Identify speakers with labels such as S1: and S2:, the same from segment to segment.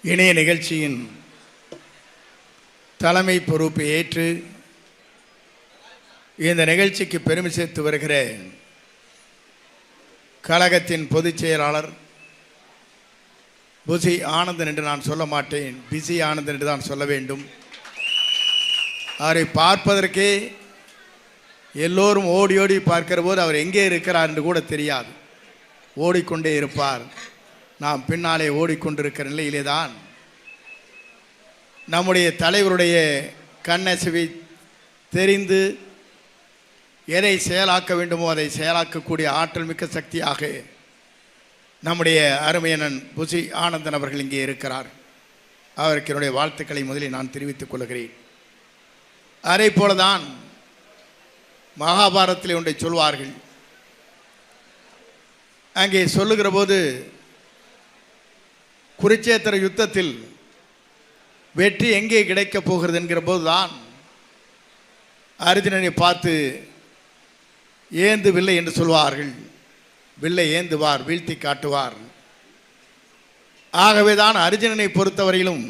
S1: இணைய நிகழ்ச்சியின் தலைமை பொறுப்பை ஏற்று இந்த நிகழ்ச்சிக்கு பெருமை சேர்த்து வருகிற கழகத்தின் பொதுச் செயலாளர் புசி ஆனந்தன் என்று நான் சொல்ல மாட்டேன், பிசி ஆனந்தன் என்று தான் சொல்ல வேண்டும். அவரை பார்ப்பதற்கே எல்லோரும் ஓடி ஓடி பார்க்கிற போது அவர் எங்கே இருக்கிறார் என்று கூட தெரியாது. ஓடிக்கொண்டே இருப்பார். நாம் பின்னாலே ஓடிக்கொண்டிருக்கிற நிலையிலே தான் நம்முடைய தலைவருடைய கண்ணசைவை தெரிந்து எதை செயலாக்க வேண்டுமோ அதை செயலாக்கக்கூடிய ஆற்றல் மிக்க சக்தியாக நம்முடைய அருமையனன் புசி ஆனந்தன் அவர்கள் இங்கே இருக்கிறார். அவருக்கு என்னுடைய வாழ்த்துக்களை முதலில் நான் தெரிவித்துக் கொள்கிறேன். அதே போலதான் மகாபாரதத்தில் ஒன்றை சொல்வார்கள். அங்கே சொல்லுகிற போது குருச்சேத்திர யுத்தத்தில் வெற்றி எங்கே கிடைக்கப் போகிறது என்கிற போதுதான் அர்ஜுனனை பார்த்து ஏந்து வில்லை என்று சொல்வார்கள். வில்லை ஏந்துவார், வீழ்த்தி காட்டுவார். ஆகவே தான் அர்ஜுனனை பொறுத்தவரையிலும்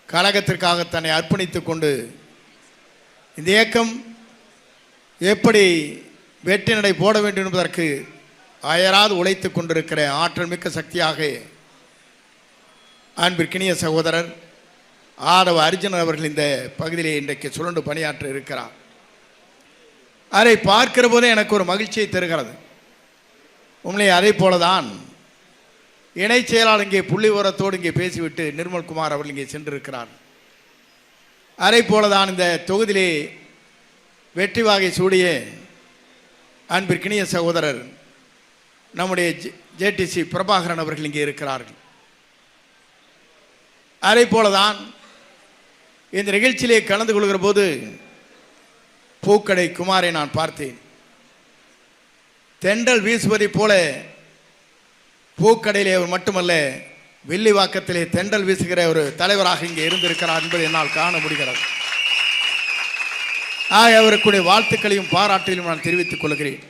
S1: கழகத்திற்காக தன்னை அர்ப்பணித்துக் கொண்டு இந்த இயக்கம் எப்படி வெற்றி நடை போட வேண்டும் என்பதற்கு அயராது உழைத்து கொண்டிருக்கிற ஆற்றல் மிக்க சக்தியாக அன்பிற்கினிய சகோதரர் ஆரவ அர்ஜுனன் அவர்கள் இந்த பகுதியிலே இன்றைக்கு சுழண்டு பணியாற்ற இருக்கிறார். அதை பார்க்கிற போதே எனக்கு ஒரு மகிழ்ச்சியை தருகிறது. உண்மையை அதே போலதான் இணை செயலாளர் இங்கே புள்ளி உரத்தோடு இங்கே பேசிவிட்டு நிர்மல்குமார் அவர்கள் இங்கே சென்றிருக்கிறார். அதே போலதான் இந்த தொகுதியிலே வெற்றி வாகை சூடிய அன்பிற்கினிய சகோதரர் நம்முடைய ஜேடிசி பிரபாகரன் அவர்கள் இங்கே இருக்கிறார்கள். அதே போலதான் இந்த நிகழ்ச்சியிலே கலந்து கொள்கிற போது பூக்கடை குமாரை நான் பார்த்தேன். தென்றல் வீசுவதை போல பூக்கடையிலே அவர் மட்டுமல்ல, வில்லிவாக்கத்திலே தென்றல் வீசுகிற ஒரு தலைவராக இங்கே இருந்திருக்கிறார் என்பதை என்னால் காண முடிகிறது. அவருக்குடைய வாழ்த்துக்களையும் பாராட்டிலும் நான் தெரிவித்துக் கொள்கிறேன்.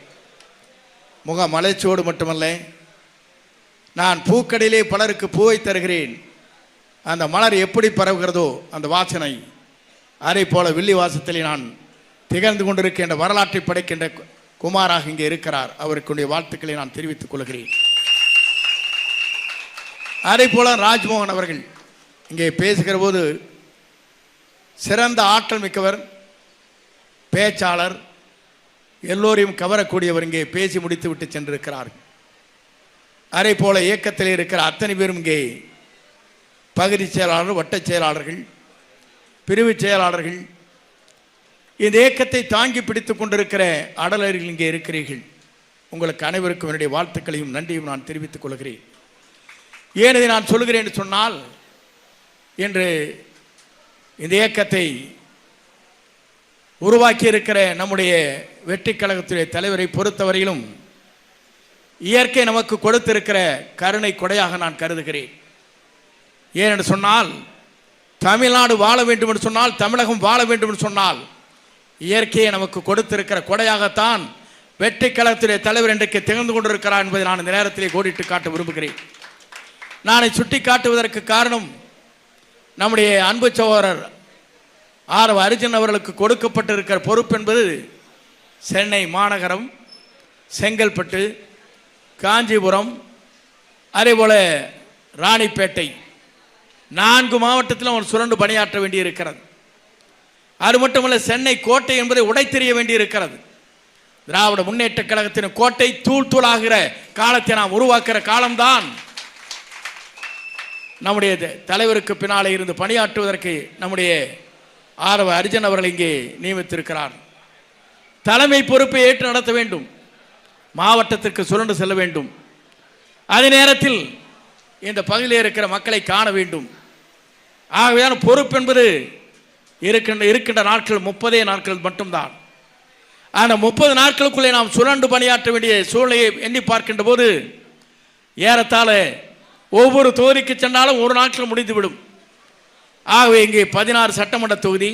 S1: முக மலைச்சோடு மட்டுமல்ல, நான் பூக்கடையிலே பலருக்கு பூவை தருகிறேன். அந்த மலர் எப்படி பரவுகிறதோ அந்த வாசனை அதே போல வில்லி வாசத்திலே நான் திகழ்ந்து கொண்டிருக்கின்ற வரலாற்றை படைக்கின்ற குமாராக இங்கே இருக்கிறார். அவருக்குடைய வாழ்த்துக்களை நான் தெரிவித்துக் கொள்கிறேன். அதே போல ராஜ்மோகன் அவர்கள் இங்கே பேசுகிற போது சிறந்த ஆற்றல் மிக்கவர், பேச்சாளர், எல்லோரையும் கவரக்கூடியவர். இங்கே பேசி முடித்து விட்டு சென்றிருக்கிறார். அதே போல இயக்கத்தில் இருக்கிற அத்தனை பேரும் இங்கே பகுதி செயலாளர், வட்டச் செயலாளர்கள், பிரிவு செயலாளர்கள், இந்த இயக்கத்தை தாங்கி பிடித்துக் கொண்டிருக்கிற அடலர்கள் இங்கே இருக்கிறீர்கள். உங்களுக்கு அனைவருக்கும் என்னுடைய வாழ்த்துக்களையும் நன்றியும் நான் தெரிவித்துக் கொள்கிறேன். ஏன் இதை நான் சொல்கிறேன் என்று சொன்னால், இன்று இந்த இயக்கத்தை உருவாக்கி இருக்கிற நம்முடைய வெற்றி கழகத்துடைய தலைவரை பொறுத்தவரையிலும் இயற்கை நமக்கு கொடுத்திருக்கிற கருணை கொடையாக நான் கருதுகிறேன். ஏனென்று சொன்னால், தமிழ்நாடு வாழ வேண்டும் என்று சொன்னால், தமிழகம் வாழ வேண்டும் என்று சொன்னால் இயற்கையை நமக்கு கொடுத்திருக்கிற கொடையாகத்தான் வெற்றி கழகத்துடைய தலைவர் இன்றைக்கு திகழ்ந்து கொண்டிருக்கிறார் என்பதை நான் இந்த நேரத்திலே கோடிட்டு காட்ட விரும்புகிறேன். நான் சுட்டி காட்டுவதற்கு காரணம், நம்முடைய அன்பு சகோதரர் ஆரவ அர்ஜுனன் அவர்களுக்கு கொடுக்கப்பட்டிருக்கிற பொறுப்பு என்பது சென்னை மாநகரம், செங்கல்பட்டு, காஞ்சிபுரம், அதேபோல ராணிப்பேட்டை 4 மாவட்டத்திலும் அவர் சுரண்டு பணியாற்ற வேண்டியிருக்கிறது. அது மட்டுமல்ல, சென்னை கோட்டை என்பதை உடைத்தெறிய வேண்டியிருக்கிறது. திராவிட முன்னேற்ற கழகத்தின் கோட்டை தூள் தூளாகிற காலத்தை நாம் உருவாக்குற காலம்தான் நம்முடைய தலைவருக்கு பின்னாலே இருந்து பணியாற்றுவதற்கு நம்முடைய ஆரவ அர்ஜுனன் அவர்கள் இங்கே நியமித்திருக்கிறார். தலைமை பொறுப்பை ஏற்று நடத்த வேண்டும், மாவட்டத்திற்கு சுரண்டு செல்ல வேண்டும், அதே நேரத்தில் இந்த பகுதியில் இருக்கிற மக்களை காண வேண்டும். ஆகவேதான் பொறுப்பு என்பது இருக்கின்ற நாட்கள் 30 நாட்கள் மட்டும்தான். அந்த 30 நாட்களுக்குள்ளே நாம் சுரண்டு பணியாற்ற வேண்டிய சூழ்நிலையை எண்ணி பார்க்கின்ற போது ஏறத்தாழ ஒவ்வொரு தொகுதிக்கு சென்றாலும் ஒரு நாட்கள் முடிந்துவிடும். ஆகவே இங்கே 16 சட்டமன்ற தொகுதி,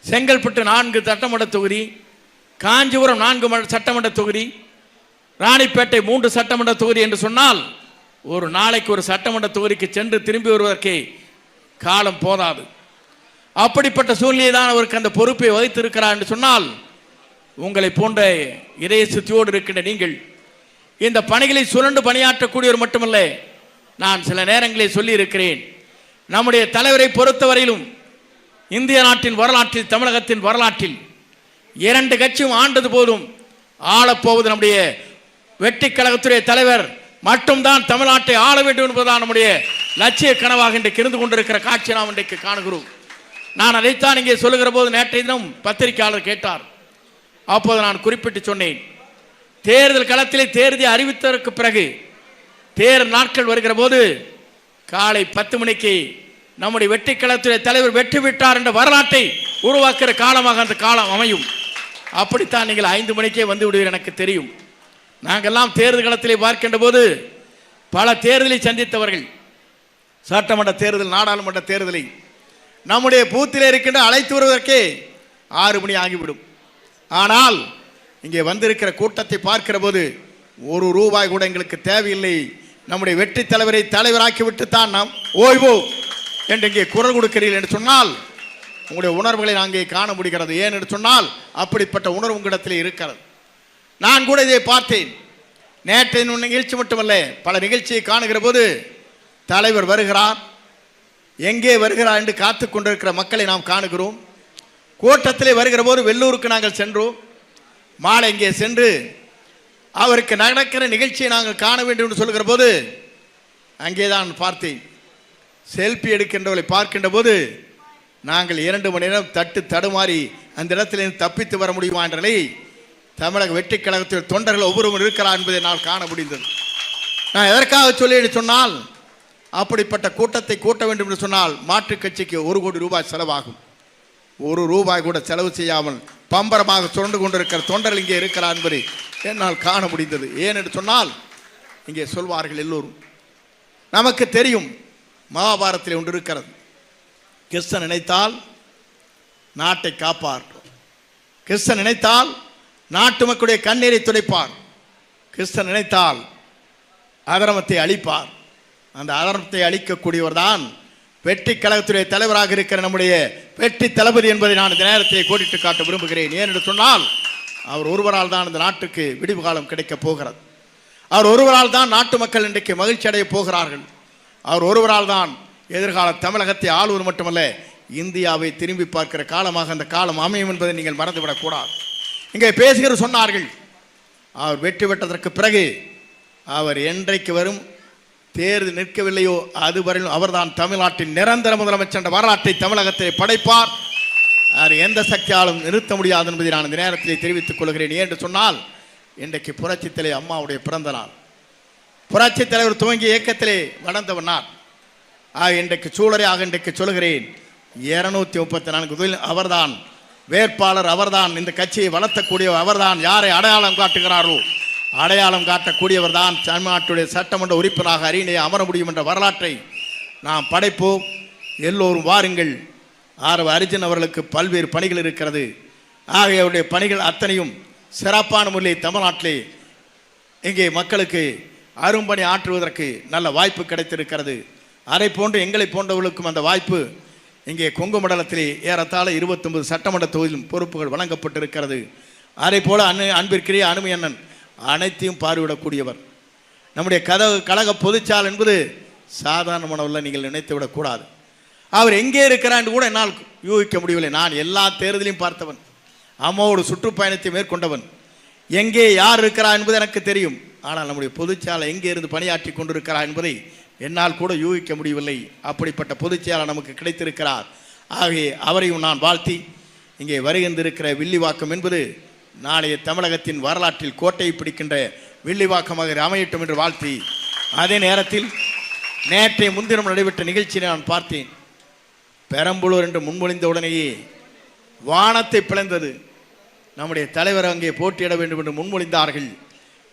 S1: செங்கல்பட்டு 4 சட்டமன்ற தொகுதி, காஞ்சிபுரம் 4 சட்டமன்ற தொகுதி, ராணிப்பேட்டை 3 சட்டமன்ற தொகுதி என்று சொன்னால் ஒரு நாளைக்கு ஒரு சட்டமன்ற தொகுதிக்கு சென்று திரும்பி வருவதற்கே காலம் போதாது. அப்படிப்பட்ட சூழ்நிலை தான் அவருக்கு அந்த பொறுப்பை வகித்திருக்கிறார் என்று சொன்னால், உங்களை போன்ற இதய சுத்தியோடு இருக்கின்ற நீங்கள் இந்த பணிகளை சுரண்டு பணியாற்றக்கூடியவர் மட்டுமல்ல, நான் சில நேரங்களில் சொல்லி இருக்கிறேன், நம்முடைய தலைவரை பொறுத்தவரையிலும் இந்திய நாட்டின் வரலாற்றில், தமிழகத்தின் வரலாற்றில் 2 கட்சியும் ஆண்டது போதும் ஆளப்போவது நம்முடைய வெற்றி கழகத்துடைய தலைவர் மட்டும்தான் தமிழ்நாட்டை ஆள வேண்டும் என்பதுதான் நம்முடைய லட்சிய கனவாக இன்றைக்கு இருந்து கொண்டிருக்கிற காட்சி நாம் இன்றைக்கு காணுகிறோம். நான் அதைத்தான் இங்கே சொல்லுகிற போது நேற்றைய தினம் பத்திரிகையாளர் கேட்டார். அப்போது நான் குறிப்பிட்டு சொன்னேன், தேர்தல் களத்திலே தேர்தலை அறிவித்ததற்கு பிறகு தேர்தல் நாட்கள் வருகிற போது காலை 10 மணிக்கு நம்முடைய வெற்றி கழகத்துடைய தலைவர் வெற்றி விட்டார் என்ற வரலாற்றை உருவாக்குகிற காலமாக அந்த காலம் அமையும். அப்படித்தான் நீங்கள் 5 மணிக்கே வந்து விடுவீர், எனக்கு தெரியும். நாங்கள்லாம் தேர்தல் களத்திலே பார்க்கின்ற போது பல தேர்தலை சந்தித்தவர்கள். சட்டமன்ற தேர்தல், நாடாளுமன்ற தேர்தலை நம்முடைய பூத்திலே இருக்கின்ற அழைத்து வருவதற்கே 6 மணி ஆகிவிடும். ஆனால் இங்கே வந்திருக்கிற கூட்டத்தை பார்க்கிற போது ₹1 கூட எங்களுக்கு தேவையில்லை, நம்முடைய வெற்றி தலைவரை தலைவராக்கிவிட்டுத்தான் நாம் ஓய்வோம் என்று இங்கே குரல் கொடுக்கிறீர்கள் என்று சொன்னால் உங்களுடைய உணர்வுகளை நாங்கள் காண முடிகிறது. ஏன் என்று சொன்னால் அப்படிப்பட்ட உணர்வு உங்களிடத்தில் இருக்கிறது. நான் கூட இதை பார்த்தேன். நேற்றைய நிகழ்ச்சி மட்டுமல்ல, பல நிகழ்ச்சியை காணுகிற போது தலைவர் வருகிறார், எங்கே வருகிறார் என்று காத்து கொண்டிருக்கிற மக்களை நாம் காணுகிறோம். கூட்டத்திலே வருகிற போது வெள்ளூருக்கு நாங்கள் சென்றோம். மாலை இங்கே சென்று அவருக்கு நடக்கிற நிகழ்ச்சியை நாங்கள் காண வேண்டும் என்று சொல்கிற போது அங்கேதான் பார்த்தேன். செல்ஃபி எடுக்கின்றவர்களை பார்க்கின்ற போது நாங்கள் 2 மணி நேரம் தடுமாறி அந்த இடத்திலிருந்து தப்பித்து வர முடியுமா என்ற நிலை தமிழக வெற்றி கழகத்தில் தொண்டர்கள் ஒவ்வொருவரும் இருக்கிறார் என்பதை நான் காண முடிந்தது. நான் எதற்காக சொல்லி சொன்னால், அப்படிப்பட்ட கூட்டத்தை கூட்ட வேண்டும் என்று சொன்னால் மாற்றுக் கட்சிக்கு ₹1 கோடி செலவாகும். ₹1 கூட செலவு செய்யாமல் பம்பரமாக சுரண்டு கொண்டிருக்கிற தொண்டர்கள் இங்கே இருக்கிறார் என்பதை என்னால் காண முடிந்தது. ஏன் என்று சொன்னால், இங்கே சொல்வார்கள் எல்லோரும், நமக்கு தெரியும் மகாபாரத்தில் ஒன்று இருக்கிறது, கிருஷ்ணன் நினைத்தால் நாட்டை காப்பார், கிருஷ்ணன் நினைத்தால் நாட்டு மக்களுடைய கண்ணீரை துடைப்பார், கிருஷ்ணன் நினைத்தால் அதர்மத்தை அழிப்பார். அந்த அதர்மத்தை அழிக்கக்கூடியவர் தான் வெற்றி கழகத்துடைய தலைவராக இருக்கிற நம்முடைய வெற்றி தளபதி என்பதை நான் இந்த நேரத்தை கோடிட்டு காட்ட விரும்புகிறேன். ஏனென்று சொன்னால், அவர் ஒருவரால் தான் இந்த நாட்டுக்கு விடிவு காலம் கிடைக்கப் போகிறது. அவர் ஒருவரால் தான் நாட்டு மக்கள் இன்றைக்கு மகிழ்ச்சி அடைய போகிறார்கள். அவர் ஒருவரால் தான் எதிர்கால தமிழகத்தை ஆளுவது மட்டுமல்ல, இந்தியாவை திரும்பி பார்க்கிற காலமாக அந்த காலம் அமையும் என்பதை நீங்கள் மறந்துவிடக்கூடாது. இங்கே பேசுகிற சொன்னார்கள், அவர் வெற்றி பெற்றதற்கு பிறகு அவர் என்றைக்கு வரும் தேர்தல் நிற்கவில்லையோ அதுவரையிலும் அவர்தான் தமிழ்நாட்டின் நிரந்தர முதலமைச்சர் என்ற வரலாற்றை தமிழகத்தை படைப்பார். அவர் எந்த சக்தியாலும் நிறுத்த முடியாது என்பதை நான் இந்த நேரத்திலே தெரிவித்துக் கொள்கிறேன். ஏன் என்று சொன்னால், இன்றைக்கு புரட்சித் தலைவர் அம்மாவுடைய பிறந்த நாள். புரட்சித் தலைவர் துவங்கிய இயக்கத்திலே வளர்ந்தவர் நான். இன்றைக்கு சூழலையாக இன்றைக்கு சொல்கிறேன், 234 அவர்தான் வேட்பாளர், அவர்தான் இந்த கட்சியை வளர்த்தக்கூடியவர், அவர்தான் யாரை அடையாளம் காட்டுகிறாரோ அடையாளம் காட்டக்கூடியவர் தான் தமிழ்நாட்டுடைய சட்டமன்ற உறுப்பினராக அரியணையை அமர முடியும் என்ற வரலாற்றை நாம் படைப்போம். எல்லோரும் வாருங்கள். அர்ஜுன் அவர்களுக்கு பல்வேறு பணிகள் இருக்கிறது. அவருடைய பணிகள் அத்தனையும் சிறப்பான முறையில் தமிழ்நாட்டிலே இங்கே மக்களுக்கு அரும்பணி ஆற்றுவதற்கு நல்ல வாய்ப்பு கிடைத்திருக்கிறது. அதை போன்று எங்களை போன்றவர்களுக்கும் அந்த வாய்ப்பு இங்கே கொங்கு மண்டலத்திலே ஏறத்தாழ 29 சட்டமன்ற தொகுதியிலும் பொறுப்புகள் வழங்கப்பட்டிருக்கிறது. அதே போல அன்பிற்குரிய அனுமதி அண்ணன் அனைத்தையும் பார்வையிடக்கூடியவர். நம்முடைய கழக பொதுச்சால் என்பது சாதாரணமானவர்கள் நீங்கள் நினைத்து விடக்கூடாது. அவர் எங்கே இருக்கிறார் என்று கூட என்னால் யூகிக்க முடியவில்லை. நான் எல்லா தேர்தலையும் பார்த்தவன், அம்மாவோடு சுற்றுப்பயணத்தை மேற்கொண்டவன். எங்கே யார் இருக்கிறார் என்பது எனக்கு தெரியும். ஆனால் நம்முடைய பொதுச்சாலை எங்கே இருந்து பணியாற்றி கொண்டிருக்கிறார் என்பதை என்னால் கூட யூகிக்க முடியவில்லை. அப்படிப்பட்ட பொதுச்செயலாளர் நமக்கு கிடைத்திருக்கிறார். ஆகவே அவரையும் நான் வாழ்த்தி, இங்கே வருகின்றிருக்கிற வில்லிவாக்கம் என்பது நாளைய தமிழகத்தின் வரலாற்றில் கோட்டையை பிடிக்கின்ற வில்லிவாக்கமாக அமையட்டும் என்று வாழ்த்தி, அதே நேரத்தில் நேற்றைய முன்தினம் நடைபெற்ற நிகழ்ச்சியை நான் பார்த்தேன். பெரம்பலூர் என்று முன்மொழிந்த உடனேயே வானத்தை பிளந்தது. நம்முடைய தலைவர் அங்கே போட்டியிட வேண்டும் என்று முன்மொழிந்தார்கள்.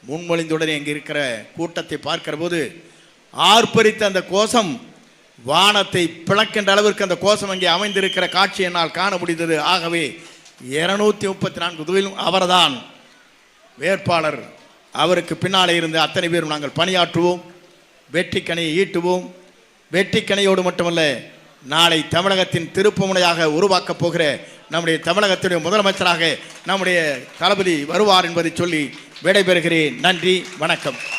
S1: முன்மொழிந்த உடனே அங்கே இருக்கிற கூட்டத்தை பார்க்கிற போது ஆர்ப்பரித்த அந்த கோஷம் வானத்தை பிளக்கின்ற அளவிற்கு அந்த கோஷம் அங்கே அமைந்திருக்கிற காட்சி என்னால் காண முடிந்தது. ஆகவே 234 தொகுதியிலும் அவர்தான் வேட்பாளர். அவருக்கு பின்னாலே இருந்து அத்தனை பேரும் நாங்கள் பணியாற்றுவோம். வெற்றிக்கனியை ஈட்டுவோம். வெற்றிக்கனியோடு மட்டுமல்ல, நாளை தமிழகத்தின் திருப்புமுனையாக உருவாக்கப் போகிற நம்முடைய தமிழகத்துடைய முதலமைச்சராக நம்முடைய தளபதி வருவார் என்பதை சொல்லி விடைபெறுகிறேன். நன்றி, வணக்கம்.